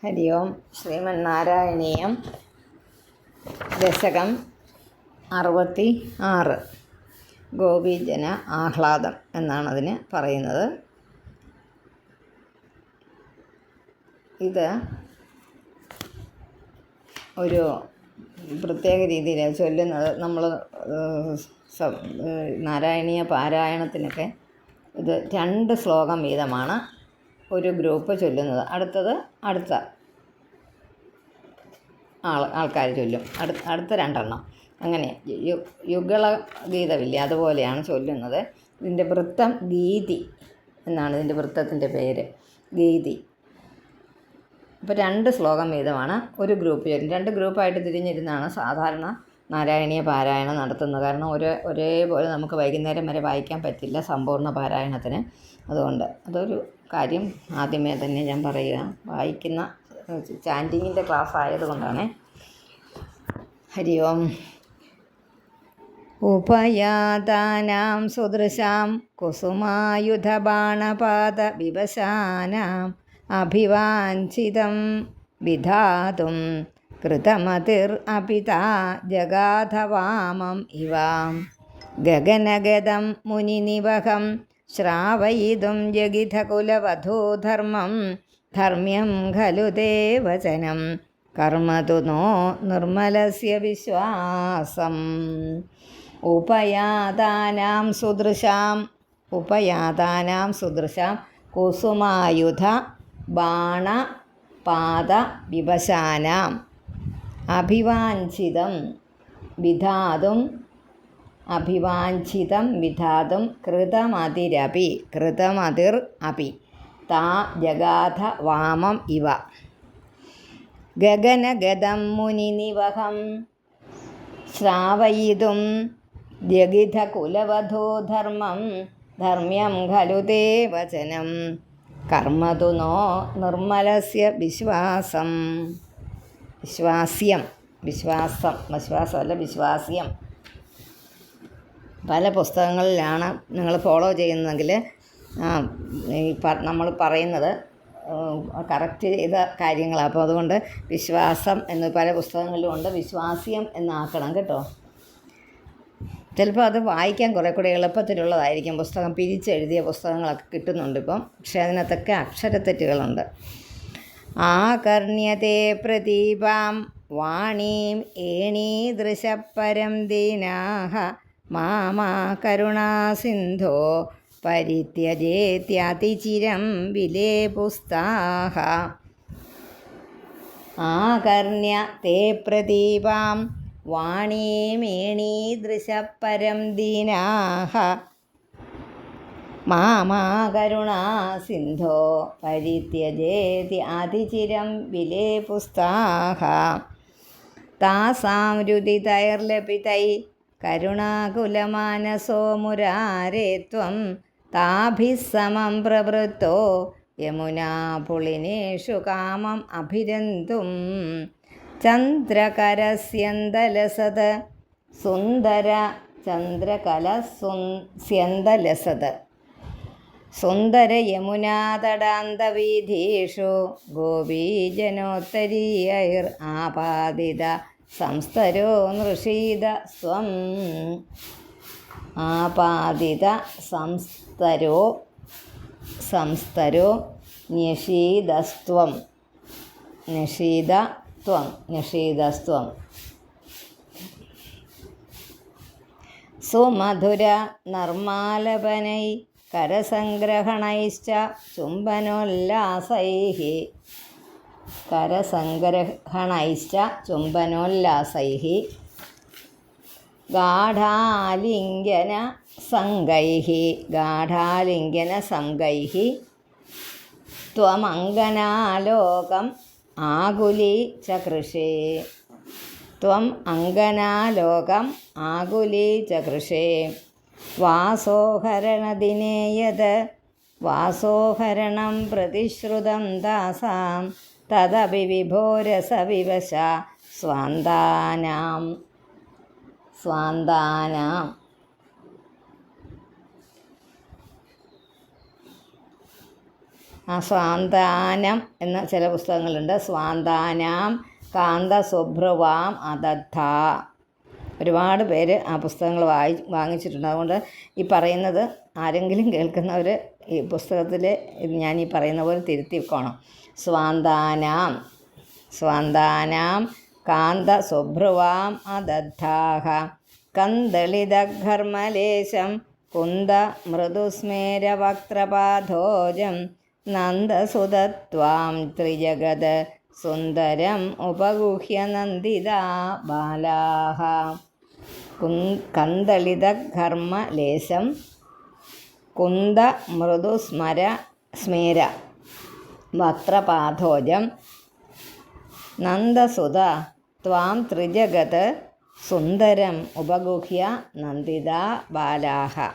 ഹരി ഓം. ശ്രീമന്നാരായണീയം ദശകം 66 ഗോപീജന ആഹ്ലാദം എന്നാണ് അതിന് പറയുന്നത്. ഇത് ഒരു പ്രത്യേക രീതിയിൽ ചൊല്ലുന്നത് നമ്മൾ നാരായണീയ പാരായണത്തിനൊക്കെ ഇത് 2 ശ്ലോകം വീതമാണ് ഒരു ഗ്രൂപ്പ് ചൊല്ലുന്നത്. അടുത്ത ആൾക്കാർ ചൊല്ലും, അടുത്ത 2 എണ്ണം. അങ്ങനെ യുഗള ഗീതമില്ലേ, അതുപോലെയാണ് ചൊല്ലുന്നത്. ഇതിൻ്റെ വൃത്തം ഗീതി എന്നാണ് ഇതിൻ്റെ വൃത്തത്തിൻ്റെ പേര്, ഗീതി. അപ്പോൾ 2 ശ്ലോകം വീതമാണ് ഒരു ഗ്രൂപ്പ് ചൊല്ലും. 2 ഗ്രൂപ്പായിട്ട് തിരിഞ്ഞിരുന്നാണ് സാധാരണ നാരായണീയ പാരായണം നടത്തുന്നത്. കാരണം ഒരേപോലെ നമുക്ക് വൈകുന്നേരം വരെ വായിക്കാൻ പറ്റില്ല സമ്പൂർണ്ണ പാരായണത്തിന്. അതുകൊണ്ട് അതൊരു കാര്യം ആദ്യമേ തന്നെ ഞാൻ പറയുക. വായിക്കുന്ന ചാൻറ്റിങ്ങിൻ്റെ ക്ലാസ് ആയതുകൊണ്ടാണ്. ഹരി ഓം. ഉപയാതാനാം സുദൃശാം കുസുമായുധബാണപാത വിവശാനാം അഭിവാഞ്ചിതം വിധാതും കൃതമതിർ അപിതാ ജഗാധവാമം ഇവാം ഗഗനഗതം മുനിനിവഹം ശ്രാവയിതും ജഗിധകുലവധൂധർമ്മം ധർമ്മ്യം ഖലു തേ വചനം കർമ്മതു നോ നിർമ്മലസ്യ വിശ്വാസം. ഉപയാതാനാം സുദൃശാം കുസുമായുധ ബാണപാത വിവശാനാം അഭിവാഞ്ചിതം വിധാതും കൃതമതിർ അപി താ ജഗാധ വാമം ഇവ ഗഗനഗതം മുനിനിവഹം ശ്രാവയിതും ജഗിധകുലവധൂധർമ്മം ധർമ്മ്യം ഖലു തേ വചനം കർമ്മതു നോ നിർമ്മലസ്യ വിശ്വാസ്യം. പല പുസ്തകങ്ങളിലാണ് നിങ്ങൾ ഫോളോ ചെയ്യുന്നതെങ്കിൽ നമ്മൾ പറയുന്നത് കറക്റ്റ് ചെയ്ത കാര്യങ്ങളാണ്. അപ്പോൾ അതുകൊണ്ട് വിശ്വാസം എന്ന് പല പുസ്തകങ്ങളിലും ഉണ്ട്, വിശ്വാസ്യം എന്നാക്കണം കേട്ടോ. ചിലപ്പോൾ അത് വായിക്കാൻ കുറേ കൂടി എളുപ്പത്തിലുള്ളതായിരിക്കും. പുസ്തകം പിരിച്ചെഴുതിയ പുസ്തകങ്ങളൊക്കെ കിട്ടുന്നുണ്ട് ഇപ്പം, പക്ഷേ അതിനകത്തൊക്കെ അക്ഷരത്തെറ്റുകളുണ്ട്. ആകർണ്യത്തെ പ്രദീപാം വാണീം ഏണീദൃശപരം ദീനാഹ മാമാ കരുണാസിന്ധോ പരിത്യജേത്യാതിചിരം വിലേപുസ്താഹ. ആകർണ്യ തേ പ്രദീപാം വാണീമേണീദൃശപരം ദീനാഹ മാമാ കരുണാസിന്ധോ പരിത്യജേതി അതിചിരം വിലേപുസ്താഹ. താസാം രുദിതൈർലപിതൈ കരുണാകുലമാനസോ മുരാരേ ത്വം താഭിः സമം പ്രവൃത്തോ യമുനാപുളിനേഷു കാമം അഭിരന്തും ചന്ദ്രകലസ്യന്തലസത് സുന്ദര യമുനാതടാന്തവീഥീഷു ഗോപീജനോത്തരീയൈർ ആപാദിത സംസ്തരോ നൃഷീദസ്ത്വം. ആപാദിത സംസ്തരോ ന്യഷീദസ്ത്വം. സുമധുര നർമാലപനൈ കരസംഗ്രഹണൈശ്ച ചുംബനോല്ലാസൈഃ ഗാഢാലിംഗനസംഗൈഃ ത്വമംഗനാലോകം ആകുലീചകൃഷേ വാസോഹരണദിനേ യത് വാസോഹരണം പ്രതിശ്രുതം ദാസാം തദപി വിഭോരസവിവശ സ്വാന്താനാം. സ്വാന്താനം എന്ന ചില പുസ്തകങ്ങളുണ്ട്. സ്വാന്താനാം കാന്തസുഭ്രുവാം അദദ്ധ. ഒരുപാട് പേര് ആ പുസ്തകങ്ങൾ വാങ്ങിച്ചിട്ടുണ്ട്. അതുകൊണ്ട് ഈ പറയുന്നത് ആരെങ്കിലും കേൾക്കുന്നവർ ഈ പുസ്തകത്തിൽ ഞാൻ ഈ പറയുന്ന പോലെ തിരുത്തിക്കോണം. സ്വാന്താനാം കാന്തസുഭ്രുവാം അദദ്ധാഹ കന്ദളിതഘർമലേശം കുന്ദ മൃദുസ്മേരവക്ത്രപാധോജം നന്ദസുതത്വാം ത്രിജഗത് സുന്ദരം ഉപഗുഹ്യ നന്ദിതാ ബാലാഹ. കന്ദളിതഘർമലേശം കുന്ദ മൃദുസ്മേര വക്ത്രപാധോജം നന്ദസുത ത്വാം ത്രിജഗത് സുന്ദരം ഉപഗുഹ്യ നന്ദിതാ ബാലാഹ.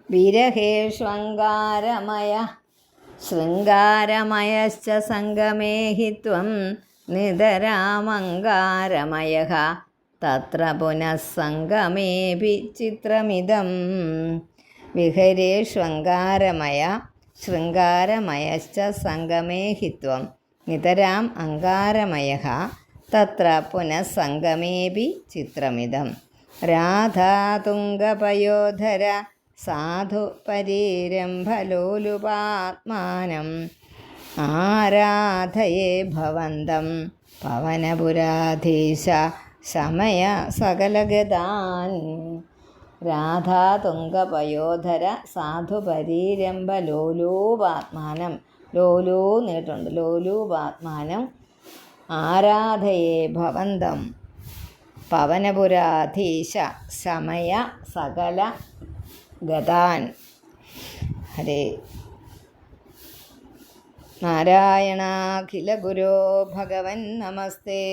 വിരഹേഷ്വങ്കാരമയ ശൃംഗാരമയശ്ച സംഗമേ ഹി ത്വം നിതരാമങ്കാരമയഃ തത്ര പുനഃ സംഗമേപി ചിത്രമിദം. വിഹരേഷ്വങ്കാരമയ ശൃംഗാരമയശ്ച സംഗമേ ഹി ത്വം നിതരാം അങ്കാരമയഃ തത്ര പുനഃ സംഗമേപി ചിത്രമിദം. രാധാതുംഗപയോധര സാധു പരീരംഭലോലുപാത്മാനം ആരാധയേ ഭവന്തം പവനപുരാധീശ ശമയ സകലഗതാൻ. രാധാതുംഗപയോധര സാധു പരീരംഭലോലൂപാത്മാനം. ലോലൂ നീട്ടുണ്ട്. ലോലൂപാത്മാനം ആരാധയേ ഭവന്തം പവനപുരാധീശ ശമയ സകല ഗതാൻ. ഹരേ നാരായണാഖില ഗുരോ ഭഗവൻ നമസ്തേ.